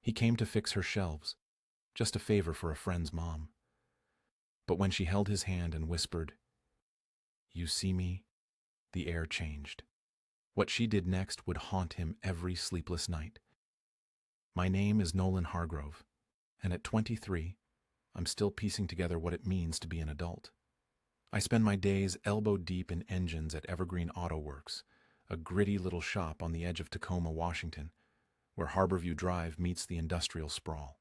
He came to fix her shelves, just a favor for a friend's mom. But when she held his hand and whispered, "You see me," the air changed. What she did next would haunt him every sleepless night. My name is Nolan Hargrove, and at 23, I'm still piecing together what it means to be an adult. I spend my days elbow deep in engines at Evergreen Auto Works, a gritty little shop on the edge of Tacoma, Washington, where Harborview Drive meets the industrial sprawl.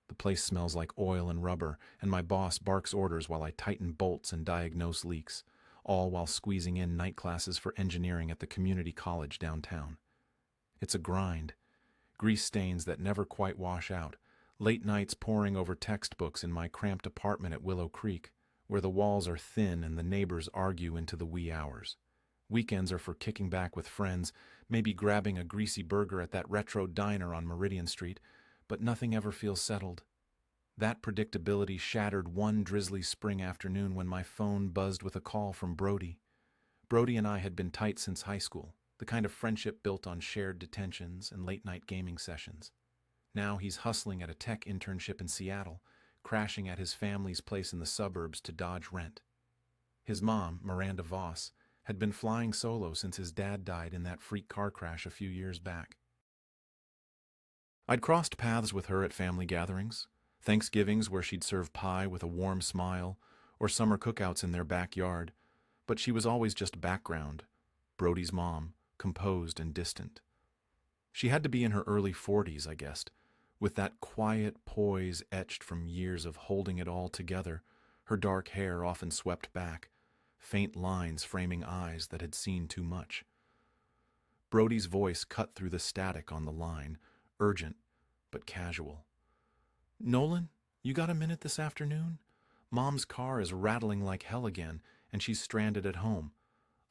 The place smells like oil and rubber, and my boss barks orders while I tighten bolts and diagnose leaks, all while squeezing in night classes for engineering at the community college downtown. It's a grind, grease stains that never quite wash out, late nights poring over textbooks in my cramped apartment at Willow Creek, where the walls are thin and the neighbors argue into the wee hours. Weekends are for kicking back with friends, maybe grabbing a greasy burger at that retro diner on Meridian Street, but nothing ever feels settled. That predictability shattered one drizzly spring afternoon when my phone buzzed with a call from Brody. Brody and I had been tight since high school, the kind of friendship built on shared detentions and late-night gaming sessions. Now he's hustling at a tech internship in Seattle, crashing at his family's place in the suburbs to dodge rent. His mom, Miranda Voss, had been flying solo since his dad died in that freak car crash a few years back. I'd crossed paths with her at family gatherings, Thanksgivings where she'd serve pie with a warm smile, or summer cookouts in their backyard, but she was always just background, Brody's mom, composed and distant. She had to be in her early 40s, I guessed, with that quiet poise etched from years of holding it all together, her dark hair often swept back, faint lines framing eyes that had seen too much. Brody's voice cut through the static on the line, urgent but casual. "Nolan, you got a minute this afternoon? Mom's car is rattling like hell again, and she's stranded at home.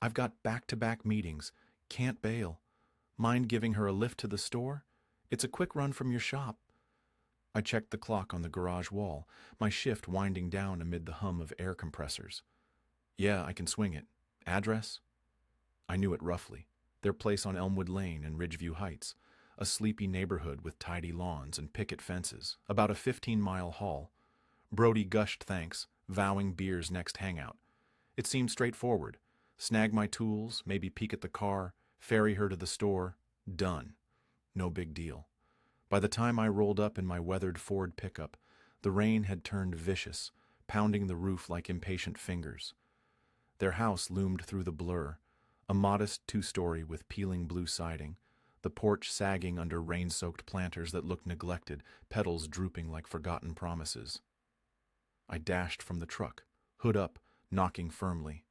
I've got back-to-back meetings. Can't bail. Mind giving her a lift to the store? It's a quick run from your shop." I checked the clock on the garage wall, my shift winding down amid the hum of air compressors. "Yeah, I can swing it. Address?" I knew it roughly. Their place on Elmwood Lane in Ridgeview Heights, a sleepy neighborhood with tidy lawns and picket fences, about a 15-mile haul. Brody gushed thanks, vowing beer's next hangout. It seemed straightforward. Snag my tools, maybe peek at the car, ferry her to the store. Done. No big deal. By the time I rolled up in my weathered Ford pickup, the rain had turned vicious, pounding the roof like impatient fingers. Their house loomed through the blur, a modest two-story with peeling blue siding, the porch sagging under rain-soaked planters that looked neglected, petals drooping like forgotten promises. I dashed from the truck, hood up, knocking firmly.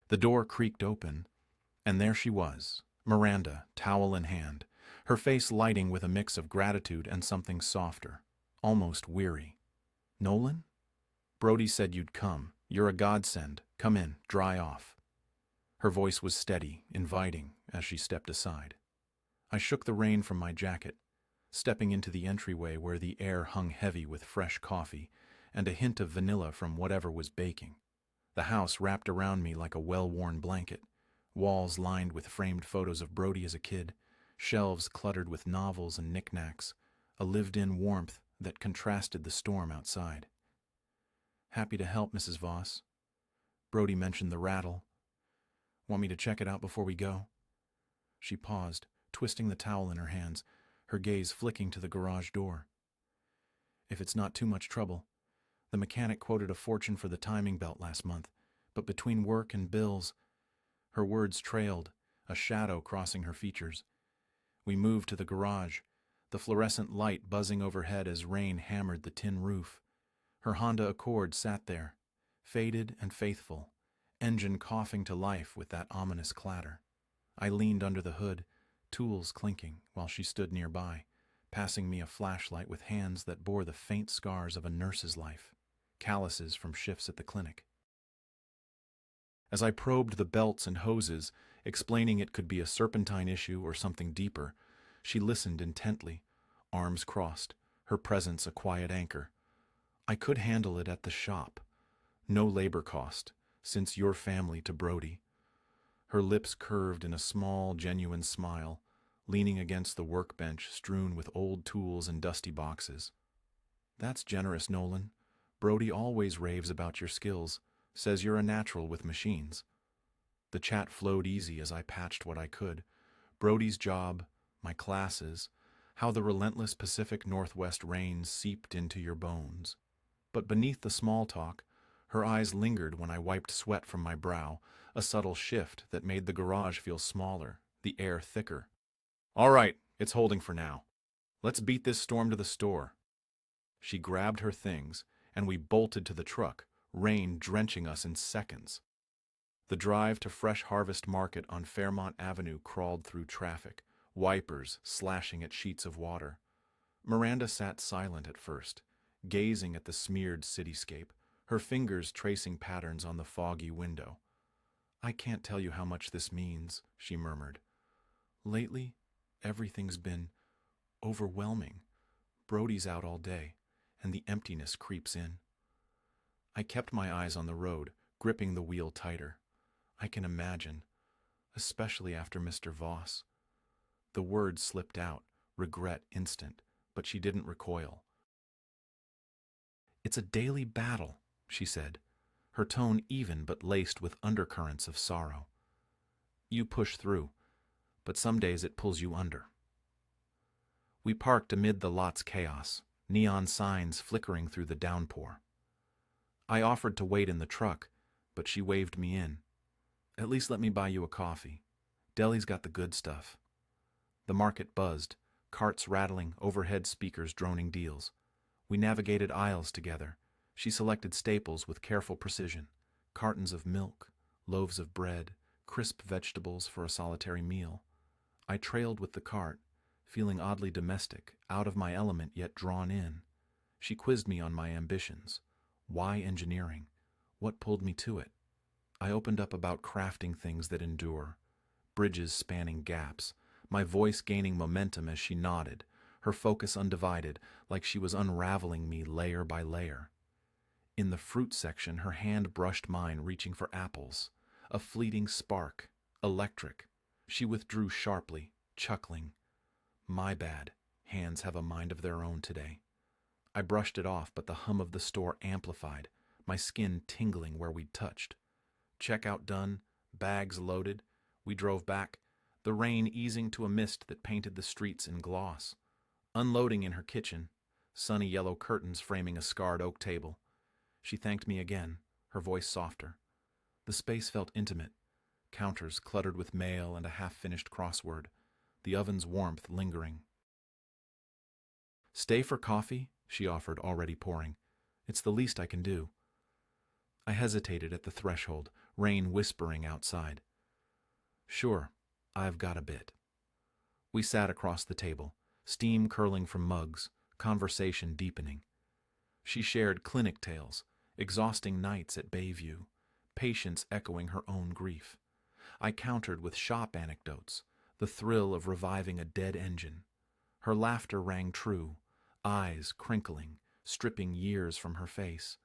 The door creaked open, and there she was, Miranda, towel in hand, her face lighting with a mix of gratitude and something softer, almost weary. "Nolan? Brody said you'd come. You're a godsend. Come in, dry off." Her voice was steady, inviting, as she stepped aside. I shook the rain from my jacket, stepping into the entryway where the air hung heavy with fresh coffee and a hint of vanilla from whatever was baking. The house wrapped around me like a well-worn blanket, walls lined with framed photos of Brody as a kid, shelves cluttered with novels and knickknacks, a lived-in warmth that contrasted the storm outside. "Happy to help, Mrs. Voss." Brody mentioned the rattle. "Want me to check it out before we go?" She paused, twisting the towel in her hands, her gaze flicking to the garage door. "If it's not too much trouble. The mechanic quoted a fortune for the timing belt last month, but between work and bills..." Her words trailed, a shadow crossing her features. We moved to the garage, the fluorescent light buzzing overhead as rain hammered the tin roof. Her Honda Accord sat there, faded and faithful, engine coughing to life with that ominous clatter. I leaned under the hood, tools clinking, while she stood nearby, passing me a flashlight with hands that bore the faint scars of a nurse's life, calluses from shifts at the clinic. As I probed the belts and hoses, explaining it could be a serpentine issue or something deeper, she listened intently, arms crossed, her presence a quiet anchor. "I could handle it at the shop. No labor cost, since your family to Brody." Her lips curved in a small, genuine smile, leaning against the workbench strewn with old tools and dusty boxes. "That's generous, Nolan. Brody always raves about your skills, says you're a natural with machines." The chat flowed easy as I patched what I could. Brody's job, my classes, how the relentless Pacific Northwest rains seeped into your bones. But beneath the small talk, her eyes lingered when I wiped sweat from my brow, a subtle shift that made the garage feel smaller, the air thicker. "All right, it's holding for now. Let's beat this storm to the store." She grabbed her things, and we bolted to the truck, rain drenching us in seconds. The drive to Fresh Harvest Market on Fairmont Avenue crawled through traffic, wipers slashing at sheets of water. Miranda sat silent at first, gazing at the smeared cityscape, her fingers tracing patterns on the foggy window. "I can't tell you how much this means," she murmured. "Lately, everything's been overwhelming. Brody's out all day, and the emptiness creeps in." I kept my eyes on the road, gripping the wheel tighter. "I can imagine, especially after Mr. Voss." The words slipped out, regret instant, but she didn't recoil. "It's a daily battle," she said, her tone even but laced with undercurrents of sorrow. "You push through, but some days it pulls you under." We parked amid the lot's chaos, neon signs flickering through the downpour. I offered to wait in the truck, but she waved me in. "At least let me buy you a coffee. Deli's got the good stuff." The market buzzed, carts rattling, overhead speakers droning deals. We navigated aisles together. She selected staples with careful precision: cartons of milk, loaves of bread, crisp vegetables for a solitary meal. I trailed with the cart, feeling oddly domestic, out of my element yet drawn in. She quizzed me on my ambitions. Why engineering? What pulled me to it? I opened up about crafting things that endure, bridges spanning gaps, my voice gaining momentum as she nodded, her focus undivided, like she was unraveling me layer by layer. In the fruit section, her hand brushed mine, reaching for apples. A fleeting spark, electric. She withdrew sharply, chuckling. "My bad. Hands have a mind of their own today." I brushed it off, but the hum of the store amplified, my skin tingling where we'd touched. Checkout done, bags loaded, we drove back, the rain easing to a mist that painted the streets in gloss. Unloading in her kitchen, sunny yellow curtains framing a scarred oak table. She thanked me again, her voice softer. The space felt intimate, counters cluttered with mail and a half-finished crossword, the oven's warmth lingering. "Stay for coffee?" she offered, already pouring. "It's the least I can do." I hesitated at the threshold, rain whispering outside. "Sure, I've got a bit." We sat across the table, steam curling from mugs, conversation deepening. She shared clinic tales, exhausting nights at Bayview, patients echoing her own grief. I countered with shop anecdotes, the thrill of reviving a dead engine. Her laughter rang true, eyes crinkling, stripping years from her face,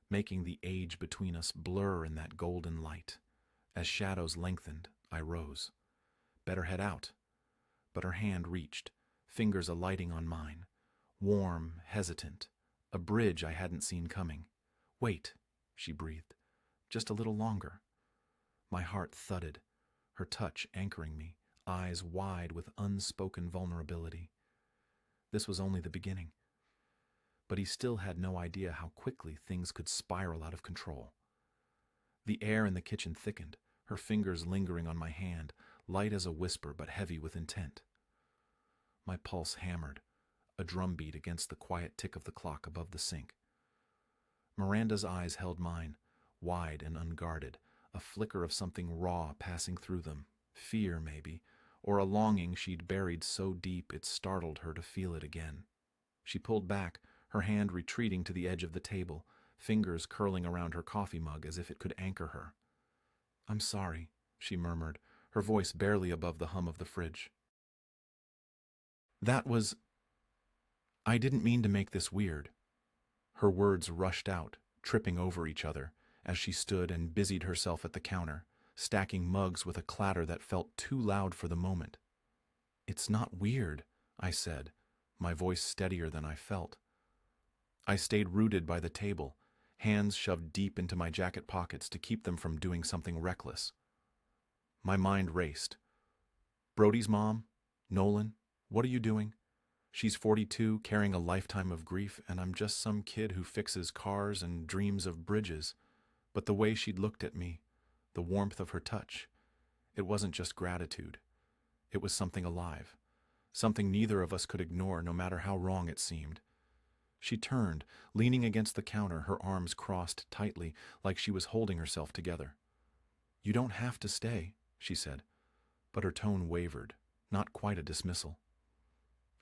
making the age between us blur in that golden light. As shadows lengthened, I rose. Better head out. But her hand reached, fingers alighting on mine, warm, hesitant, a bridge I hadn't seen coming. "Wait," she breathed, "just a little longer." My heart thudded, her touch anchoring me, eyes wide with unspoken vulnerability. This was only the beginning. But he still had no idea how quickly things could spiral out of control. The air in the kitchen thickened, her fingers lingering on my hand, light as a whisper but heavy with intent. My pulse hammered, a drumbeat against the quiet tick of the clock above the sink. Miranda's eyes held mine, wide and unguarded, a flicker of something raw passing through them, fear maybe, or a longing she'd buried so deep it startled her to feel it again. She pulled back, her hand retreating to the edge of the table, fingers curling around her coffee mug as if it could anchor her. "I'm sorry," she murmured, her voice barely above the hum of the fridge. I didn't mean to make this weird." Her words rushed out, tripping over each other, as she stood and busied herself at the counter, stacking mugs with a clatter that felt too loud for the moment. It's not weird, I said, my voice steadier than I felt. I stayed rooted by the table, hands shoved deep into my jacket pockets to keep them from doing something reckless. My mind raced. Brody's mom? Nolan? What are you doing? She's 42, carrying a lifetime of grief, and I'm just some kid who fixes cars and dreams of bridges. But the way she'd looked at me, the warmth of her touch, it wasn't just gratitude. It was something alive, something neither of us could ignore no matter how wrong it seemed. She turned, leaning against the counter, her arms crossed tightly, like she was holding herself together. "You don't have to stay," she said, but her tone wavered, not quite a dismissal.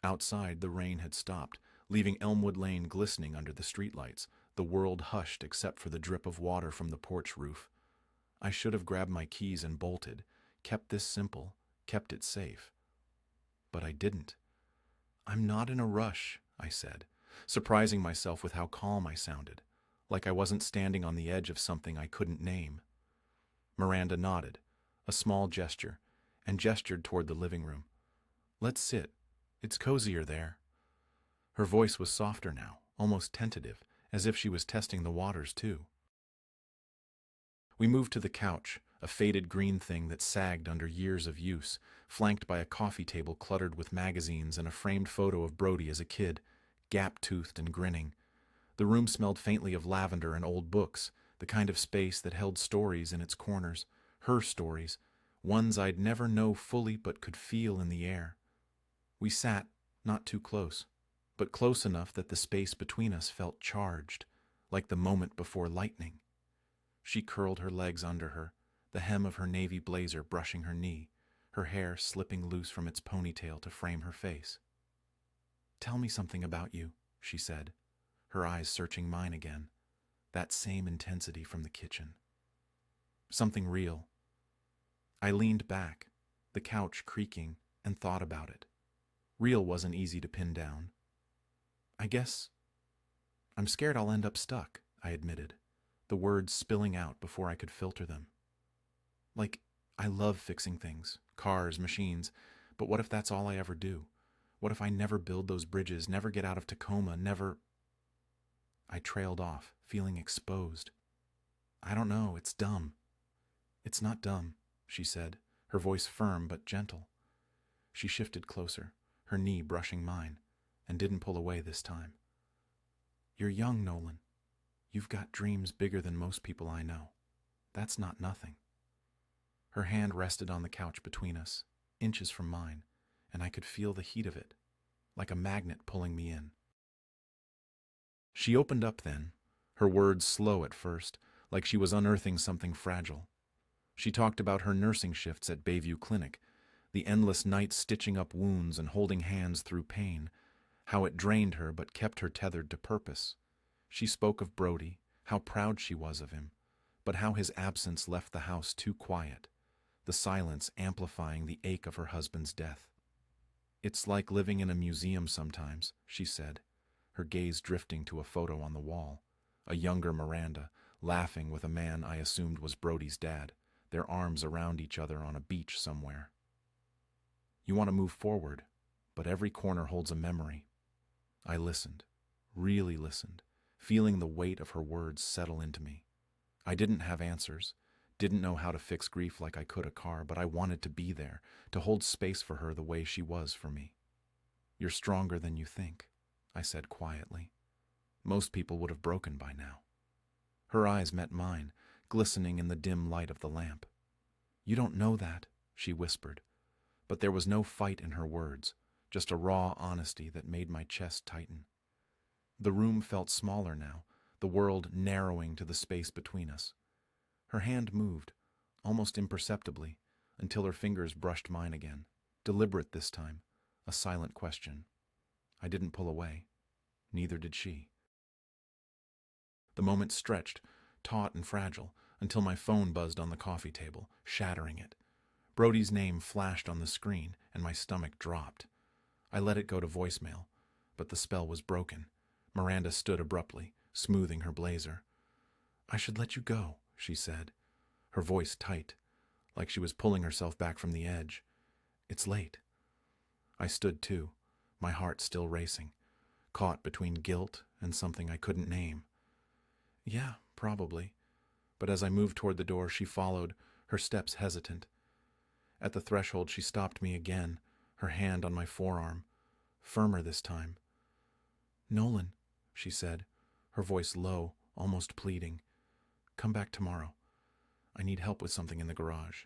Outside, the rain had stopped, leaving Elmwood Lane glistening under the streetlights, the world hushed except for the drip of water from the porch roof. I should have grabbed my keys and bolted, kept this simple, kept it safe. But I didn't. "I'm not in a rush," I said, surprising myself with how calm I sounded, like I wasn't standing on the edge of something I couldn't name. Miranda nodded, a small gesture, and gestured toward the living room. "Let's sit. It's cozier there." Her voice was softer now, almost tentative, as if she was testing the waters too. We moved to the couch, a faded green thing that sagged under years of use, flanked by a coffee table cluttered with magazines and a framed photo of Brody as a kid, gap-toothed and grinning. The room smelled faintly of lavender and old books, the kind of space that held stories in its corners, her stories, ones I'd never know fully but could feel in the air. We sat, not too close, but close enough that the space between us felt charged, like the moment before lightning. She curled her legs under her, the hem of her navy blazer brushing her knee, her hair slipping loose from its ponytail to frame her face. "Tell me something about you," she said, her eyes searching mine again, that same intensity from the kitchen. "Something real." I leaned back, the couch creaking, and thought about it. Real wasn't easy to pin down. "I guess I'm scared I'll end up stuck," I admitted, the words spilling out before I could filter them. "Like, I love fixing things, cars, machines, but what if that's all I ever do? What if I never build those bridges, never get out of Tacoma, never—" I trailed off, feeling exposed. "I don't know, it's dumb." "It's not dumb," she said, her voice firm but gentle. She shifted closer, her knee brushing mine, and didn't pull away this time. "You're young, Nolan. You've got dreams bigger than most people I know. That's not nothing." Her hand rested on the couch between us, inches from mine, and I could feel the heat of it, like a magnet pulling me in. She opened up then, her words slow at first, like she was unearthing something fragile. She talked about her nursing shifts at Bayview Clinic, the endless nights stitching up wounds and holding hands through pain, how it drained her but kept her tethered to purpose. She spoke of Brody, how proud she was of him, but how his absence left the house too quiet, the silence amplifying the ache of her husband's death. "It's like living in a museum sometimes," she said, her gaze drifting to a photo on the wall, a younger Miranda, laughing with a man I assumed was Brody's dad, their arms around each other on a beach somewhere. "You want to move forward, but every corner holds a memory." I listened, really listened, feeling the weight of her words settle into me. I didn't have answers, didn't know how to fix grief like I could a car, but I wanted to be there, to hold space for her the way she was for me. "You're stronger than you think," I said quietly. "Most people would have broken by now." Her eyes met mine, glistening in the dim light of the lamp. "You don't know that," she whispered, but there was no fight in her words, just a raw honesty that made my chest tighten. The room felt smaller now, the world narrowing to the space between us. Her hand moved, almost imperceptibly, until her fingers brushed mine again, deliberate this time, a silent question. I didn't pull away. Neither did she. The moment stretched, taut and fragile, until my phone buzzed on the coffee table, shattering it. Brody's name flashed on the screen, and my stomach dropped. I let it go to voicemail, but the spell was broken. Miranda stood abruptly, smoothing her blazer. "I should let you go," she said, her voice tight, like she was pulling herself back from the edge. "It's late." I stood too, my heart still racing, caught between guilt and something I couldn't name. Yeah, probably. But as I moved toward the door, she followed, her steps hesitant. At the threshold, she stopped me again, her hand on my forearm, firmer this time. "Nolan," she said, her voice low, almost pleading. "Come back tomorrow. I need help with something in the garage.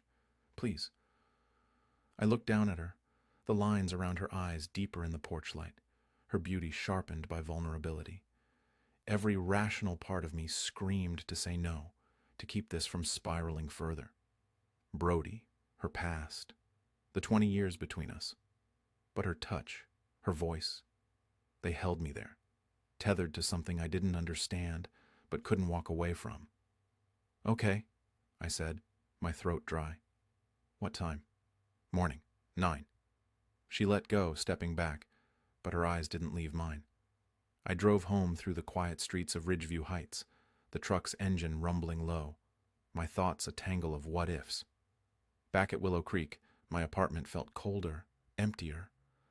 Please." I looked down at her, the lines around her eyes deeper in the porch light, her beauty sharpened by vulnerability. Every rational part of me screamed to say no, to keep this from spiraling further. Brody, her past, the 20 years between us. But her touch, her voice, they held me there, tethered to something I didn't understand, but couldn't walk away from. "Okay," I said, my throat dry. "What time?" "Morning, 9. She let go, stepping back, but her eyes didn't leave mine. I drove home through the quiet streets of Ridgeview Heights, the truck's engine rumbling low, my thoughts a tangle of what-ifs. Back at Willow Creek, my apartment felt colder, emptier,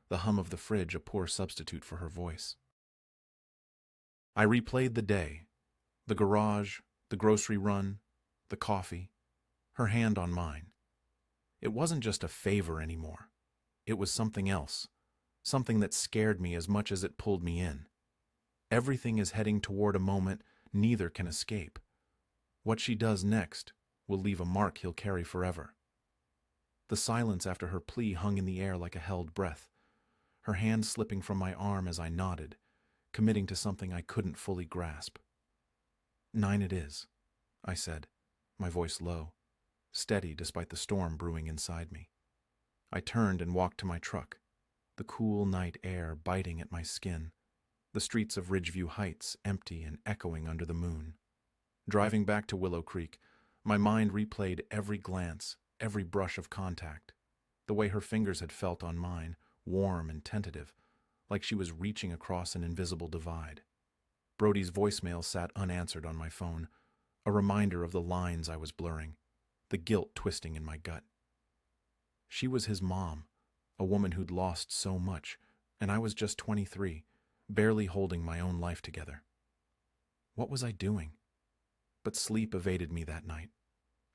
the hum of the fridge a poor substitute for her voice. I replayed the day, the garage, the grocery run, the coffee, her hand on mine. It wasn't just a favor anymore. It was something else, something that scared me as much as it pulled me in. Everything is heading toward a moment neither can escape. What she does next will leave a mark he'll carry forever. The silence after her plea hung in the air like a held breath, her hand slipping from my arm as I nodded, committing to something I couldn't fully grasp. 9 it is, I said, my voice low, steady despite the storm brewing inside me. I turned and walked to my truck, the cool night air biting at my skin, the streets of Ridgeview Heights empty and echoing under the moon. Driving back to Willow Creek, my mind replayed every glance, every brush of contact, the way her fingers had felt on mine, warm and tentative, like she was reaching across an invisible divide. Brody's voicemail sat unanswered on my phone, a reminder of the lines I was blurring, the guilt twisting in my gut. She was his mom, a woman who'd lost so much, and I was just 23, barely holding my own life together. What was I doing? But sleep evaded me that night,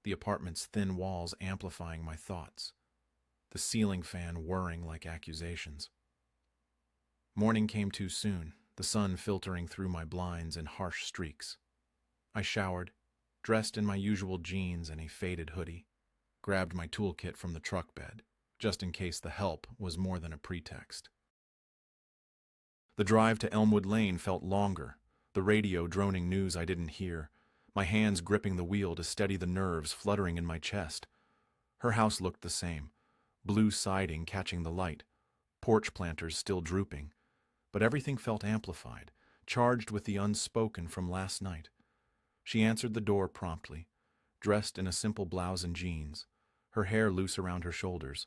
the apartment's thin walls amplifying my thoughts, the ceiling fan whirring like accusations. Morning came too soon, the sun filtering through my blinds in harsh streaks. I showered, dressed in my usual jeans and a faded hoodie, grabbed my toolkit from the truck bed, just in case the help was more than a pretext. The drive to Elmwood Lane felt longer, the radio droning news I didn't hear, my hands gripping the wheel to steady the nerves fluttering in my chest. Her house looked the same, blue siding catching the light, porch planters still drooping, but everything felt amplified, charged with the unspoken from last night. She answered the door promptly, dressed in a simple blouse and jeans, her hair loose around her shoulders,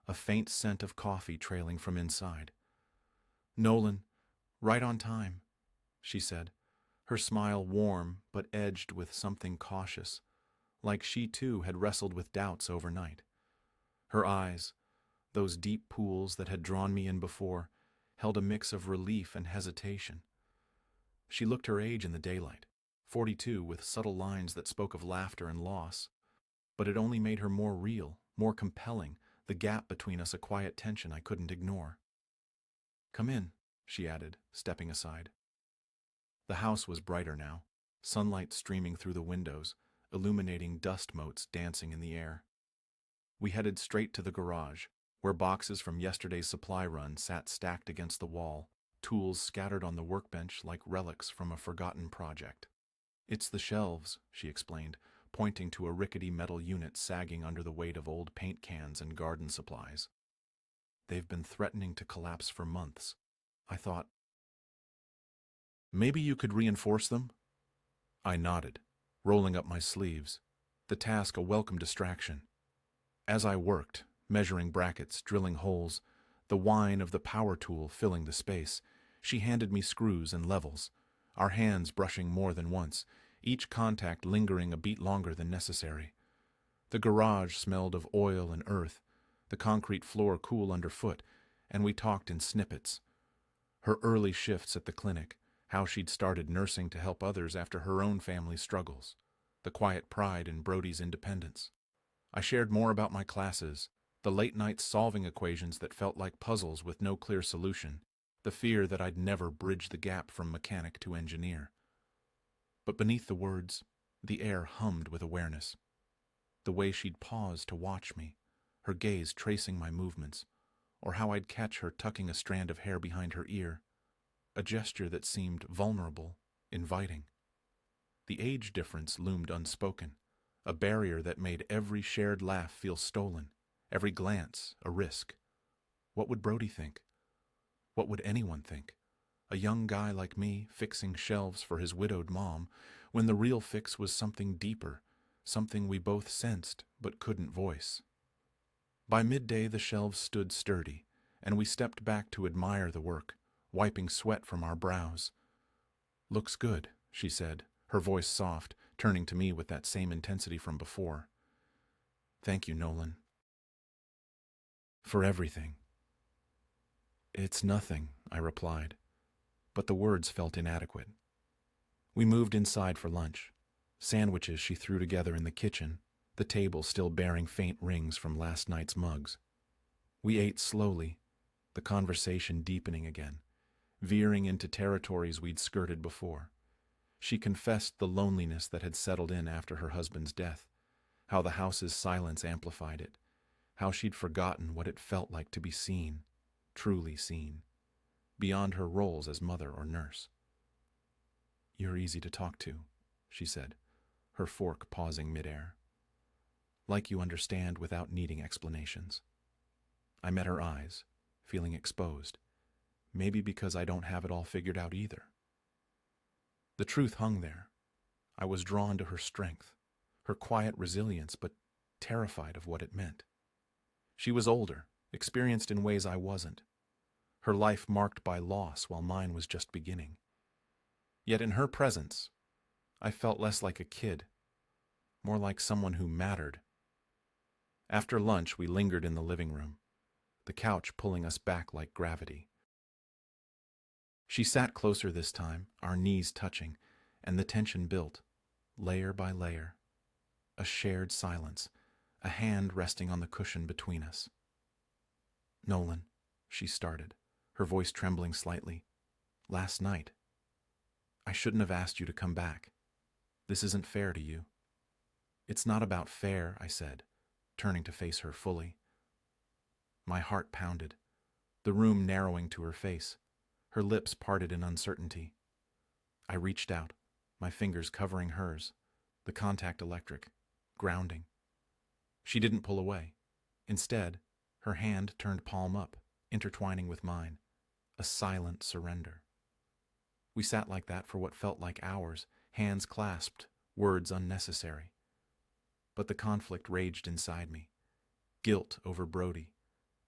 a faint scent of coffee trailing from inside. "Nolan, right on time," she said, her smile warm but edged with something cautious, like she too had wrestled with doubts overnight. Her eyes, those deep pools that had drawn me in before, held a mix of relief and hesitation. She looked her age in the daylight, 42 with subtle lines that spoke of laughter and loss, but it only made her more real, more compelling, the gap between us a quiet tension I couldn't ignore. "Come in," she added, stepping aside. The house was brighter now, sunlight streaming through the windows, illuminating dust motes dancing in the air. We headed straight to the garage, where boxes from yesterday's supply run sat stacked against the wall, tools scattered on the workbench like relics from a forgotten project. "It's the shelves," she explained, pointing to a rickety metal unit sagging under the weight of old paint cans and garden supplies. "They've been threatening to collapse for months." I thought, "Maybe you could reinforce them?" I nodded, rolling up my sleeves, the task a welcome distraction. As I worked, measuring brackets, drilling holes, the whine of the power tool filling the space, she handed me screws and levels, our hands brushing more than once, each contact lingering a beat longer than necessary. The garage smelled of oil and earth, the concrete floor cool underfoot, and we talked in snippets. Her early shifts at the clinic, how she'd started nursing to help others after her own family struggles, the quiet pride in Brody's independence. I shared more about my classes, the late nights solving equations that felt like puzzles with no clear solution, the fear that I'd never bridge the gap from mechanic to engineer. But beneath the words, the air hummed with awareness. The way she'd pause to watch me, her gaze tracing my movements, or how I'd catch her tucking a strand of hair behind her ear, a gesture that seemed vulnerable, inviting. The age difference loomed unspoken, a barrier that made every shared laugh feel stolen, every glance a risk. What would Brody think? What would anyone think? A young guy like me fixing shelves for his widowed mom, when the real fix was something deeper, something we both sensed but couldn't voice. By midday the shelves stood sturdy, and we stepped back to admire the work, wiping sweat from our brows. "Looks good," she said, her voice soft, turning to me with that same intensity from before. "Thank you, Nolan. For everything." "It's nothing," I replied, but the words felt inadequate. We moved inside for lunch. Sandwiches she threw together in the kitchen, the table still bearing faint rings from last night's mugs. We ate slowly, the conversation deepening again, veering into territories we'd skirted before. She confessed the loneliness that had settled in after her husband's death, how the house's silence amplified it, how she'd forgotten what it felt like to be seen, truly seen, beyond her roles as mother or nurse. "You're easy to talk to," she said, her fork pausing midair. "Like you understand without needing explanations." I met her eyes, feeling exposed, maybe because I don't have it all figured out either. The truth hung there. I was drawn to her strength, her quiet resilience, but terrified of what it meant. She was older, experienced in ways I wasn't, her life marked by loss while mine was just beginning. Yet in her presence, I felt less like a kid, more like someone who mattered. After lunch, we lingered in the living room, the couch pulling us back like gravity. She sat closer this time, our knees touching, and the tension built, layer by layer. A shared silence, a hand resting on the cushion between us. "Nolan," she started, her voice trembling slightly. "Last night. I shouldn't have asked you to come back. This isn't fair to you." "It's not about fair," I said, turning to face her fully. My heart pounded, the room narrowing to her face, her lips parted in uncertainty. I reached out, my fingers covering hers, the contact electric, grounding. She didn't pull away. Instead, her hand turned palm up, intertwining with mine, a silent surrender. We sat like that for what felt like hours, hands clasped, words unnecessary. But the conflict raged inside me. Guilt over Brody,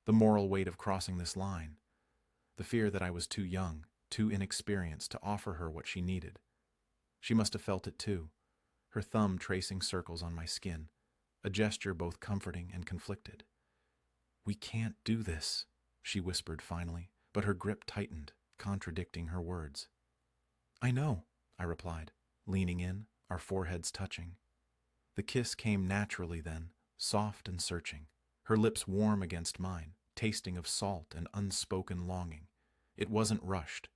the moral weight of crossing this line, the fear that I was too young, too inexperienced to offer her what she needed. She must have felt it too, her thumb tracing circles on my skin, a gesture both comforting and conflicted. "We can't do this," she whispered finally, but her grip tightened, contradicting her words. "I know," I replied, leaning in, our foreheads touching. The kiss came naturally then, soft and searching, her lips warm against mine, tasting of salt and unspoken longing. It wasn't rushed,